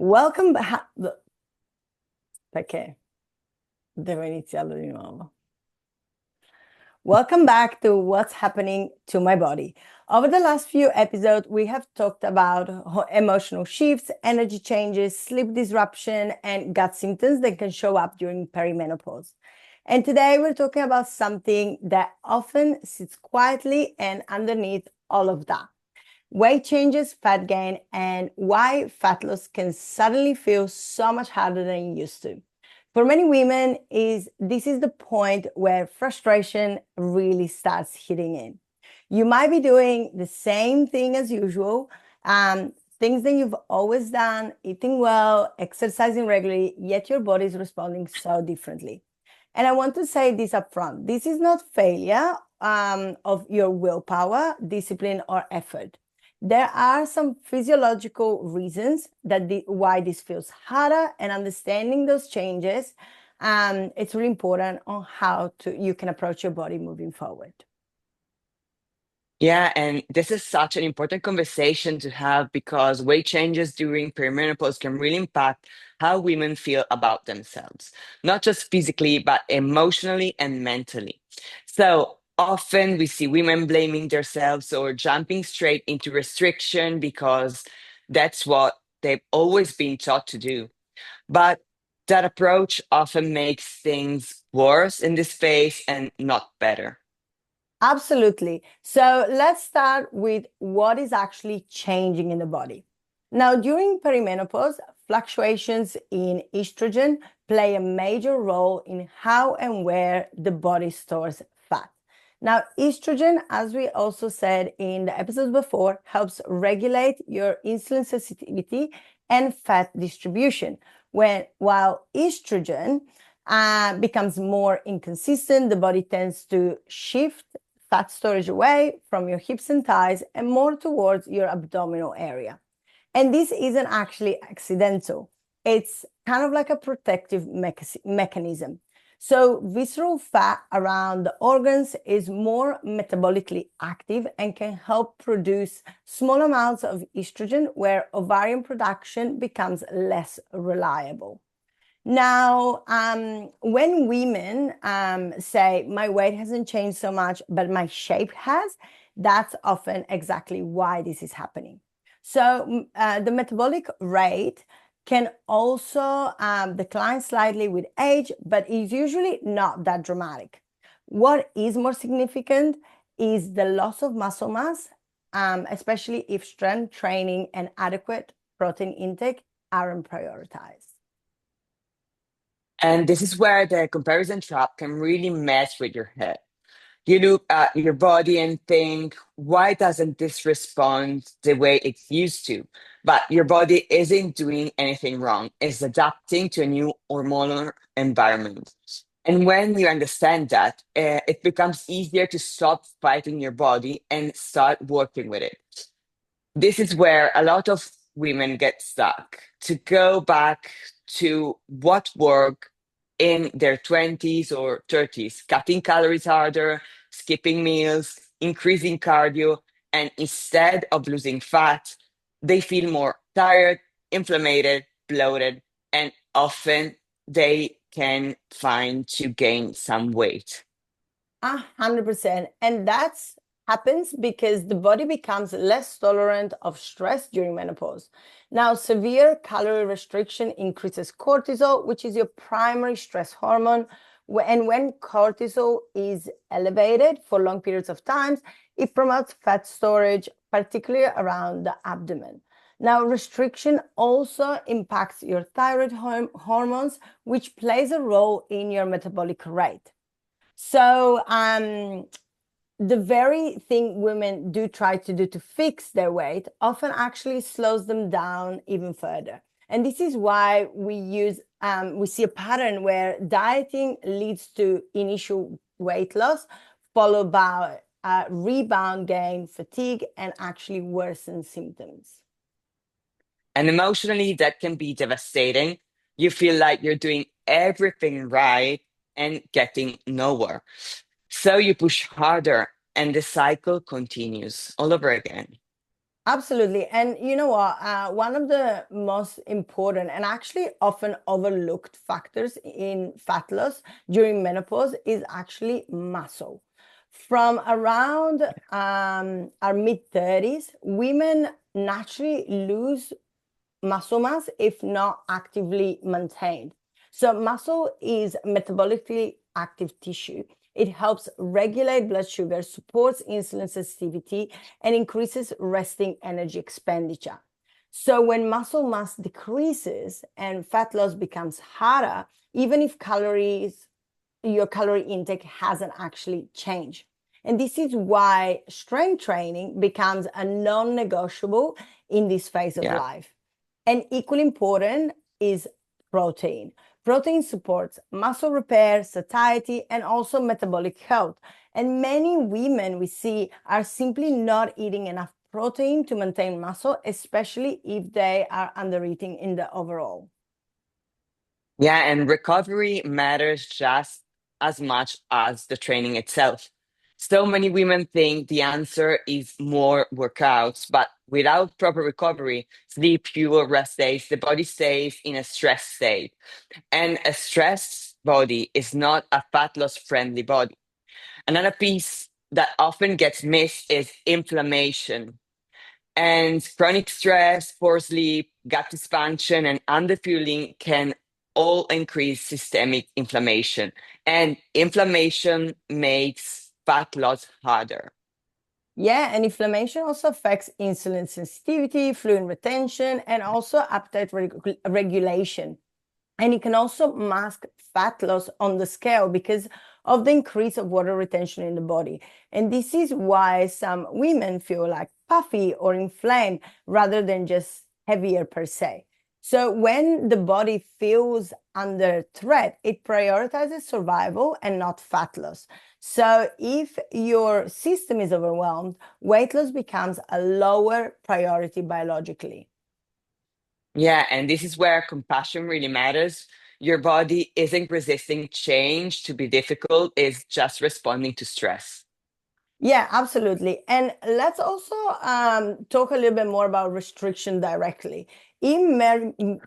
Welcome back. Perché devo iniziarlo di nuovo. Welcome back to What's Happening to My Body. Over the last few episodes, we have talked about emotional shifts, energy changes, sleep disruption, and gut symptoms that can show up during perimenopause. And today we're talking about something that often sits quietly and underneath all of that. Weight changes, fat gain, and why fat loss can suddenly feel so much harder than it used to. For many women, this is the point where frustration really starts hitting in. You might be doing the same thing as usual, things that you've always done, eating well, exercising regularly, yet your body is responding so differently. And I want to say this up front. This is not failure of your willpower, discipline, or effort. There are some physiological reasons why this feels harder, and understanding those changes, it's really important on how you can approach your body moving forward. Yeah, and this is such an important conversation to have because weight changes during perimenopause can really impact how women feel about themselves, not just physically, but emotionally and mentally. So often we see women blaming themselves or jumping straight into restriction because that's what they've always been taught to do. But that approach often makes things worse in this phase and not better. Absolutely. So let's start with what is actually changing in the body. Now, during perimenopause, fluctuations in estrogen play a major role in how and where the body stores fat. Now, estrogen, as we also said in the episodes before, helps regulate your insulin sensitivity and fat distribution. While estrogen becomes more inconsistent, the body tends to shift fat storage away from your hips and thighs and more towards your abdominal area. And this isn't actually accidental. It's kind of like a protective mechanism. So visceral fat around the organs is more metabolically active and can help produce small amounts of estrogen where ovarian production becomes less reliable. Now, when women say, my weight hasn't changed so much, but my shape has, that's often exactly why this is happening. So, the metabolic rate can also decline slightly with age, but is usually not that dramatic. What is more significant is the loss of muscle mass, especially if strength training and adequate protein intake aren't prioritized. And this is where the comparison trap can really mess with your head. You look at your body and think, why doesn't this respond the way it used to? But your body isn't doing anything wrong, it's adapting to a new hormonal environment. And when you understand that, it becomes easier to stop fighting your body and start working with it. This is where a lot of women get stuck to go back to what worked in their 20s or 30s, cutting calories harder, skipping meals, increasing cardio, and instead of losing fat, they feel more tired, inflamed, bloated, and often they can find to gain some weight. 100%. And that's happens because the body becomes less tolerant of stress during menopause. Now, severe calorie restriction increases cortisol, which is your primary stress hormone. And when cortisol is elevated for long periods of times, it promotes fat storage, particularly around the abdomen. Now, restriction also impacts your thyroid hormones, which plays a role in your metabolic rate. So, the very thing women do try to do to fix their weight often actually slows them down even further. And this is why we see a pattern where dieting leads to initial weight loss, followed by rebound gain, fatigue, and actually worsen symptoms. And emotionally, that can be devastating. You feel like you're doing everything right and getting nowhere. So you push harder, and the cycle continues all over again. Absolutely. And you know what? One of the most important and actually often overlooked factors in fat loss during menopause is actually muscle. From around our mid 30s, women naturally lose muscle mass if not actively maintained. So, muscle is metabolically active tissue. It helps regulate blood sugar, supports insulin sensitivity, and increases resting energy expenditure. So, when muscle mass decreases and fat loss becomes harder, even if your calorie intake hasn't actually changed. And this is why strength training becomes a non negotiable in this phase of Yeah. life. And equally important is protein. Protein supports muscle repair, satiety, and also metabolic health. And many women we see are simply not eating enough protein to maintain muscle, especially if they are under eating in the overall. Yeah, and recovery matters just as much as the training itself. So many women think the answer is more workouts, but without proper recovery, sleep, fewer rest days, the body stays in a stress state. And a stressed body is not a fat loss friendly body. Another piece that often gets missed is inflammation. And chronic stress, poor sleep, gut dysfunction, and underfueling can all increase systemic inflammation. And inflammation makes fat loss harder. Yeah, and inflammation also affects insulin sensitivity, fluid retention, and also appetite regulation. And it can also mask fat loss on the scale because of the increase of water retention in the body. And this is why some women feel like puffy or inflamed rather than just heavier per se. So when the body feels under threat, it prioritizes survival and not fat loss. So if your system is overwhelmed, weight loss becomes a lower priority biologically. Yeah, and this is where compassion really matters. Your body isn't resisting change to be difficult, it's just responding to stress. Yeah, absolutely. And let's also talk a little bit more about restriction directly. In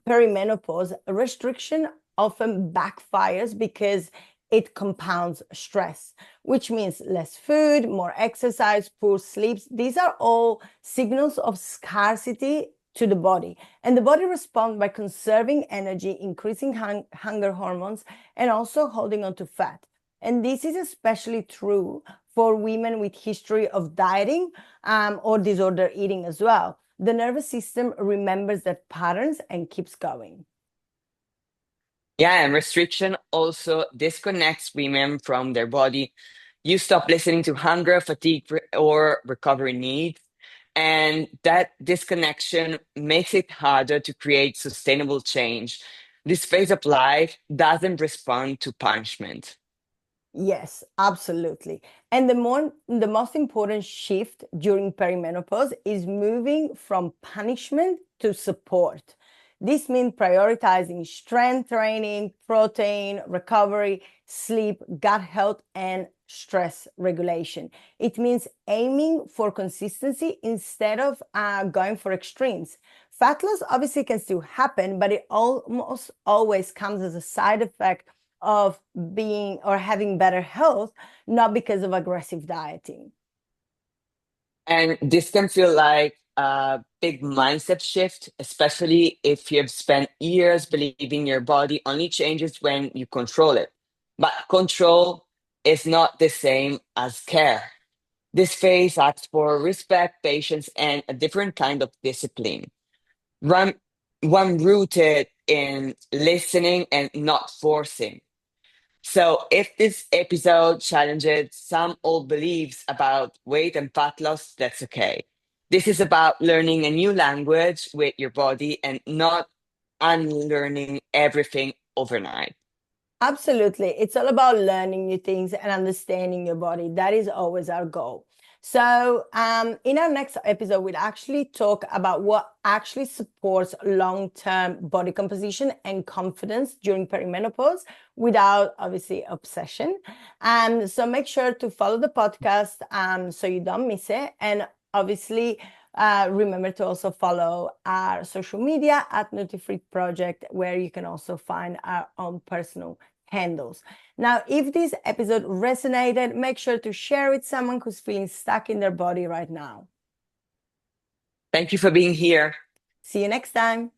perimenopause, restriction often backfires because it compounds stress, which means less food, more exercise, poor sleeps. These are all signals of scarcity to the body. And the body responds by conserving energy, increasing hunger hormones, and also holding on to fat. And this is especially true for women with history of dieting or disorder eating as well. The nervous system remembers that patterns and keeps going. Yeah, and restriction also disconnects women from their body. You stop listening to hunger, fatigue, or recovery needs. And that disconnection makes it harder to create sustainable change. This phase of life doesn't respond to punishment. Yes, absolutely. And the most important shift during perimenopause is moving from punishment to support. This means prioritizing strength training, protein, recovery, sleep, gut health, and stress regulation. It means aiming for consistency instead of going for extremes. Fat loss obviously can still happen, but it almost always comes as a side effect of being or having better health, not because of aggressive dieting. And this can feel like a big mindset shift, especially if you've spent years believing your body only changes when you control it. But control is not the same as care. This phase asks for respect, patience, and a different kind of discipline. One, one rooted in listening and not forcing. So, if this episode challenges some old beliefs about weight and fat loss, that's okay. This is about learning a new language with your body and not unlearning everything overnight. Absolutely. It's all about learning new things and understanding your body. That is always our goal. So, in our next episode, we'll actually talk about what actually supports long term body composition and confidence during perimenopause without obviously obsession. So, make sure to follow the podcast so you don't miss it. And obviously, Remember to also follow our social media at NutriFreak Project, where you can also find our own personal handles. Now, if this episode resonated, make sure to share with someone who's feeling stuck in their body right now. Thank you for being here. See you next time.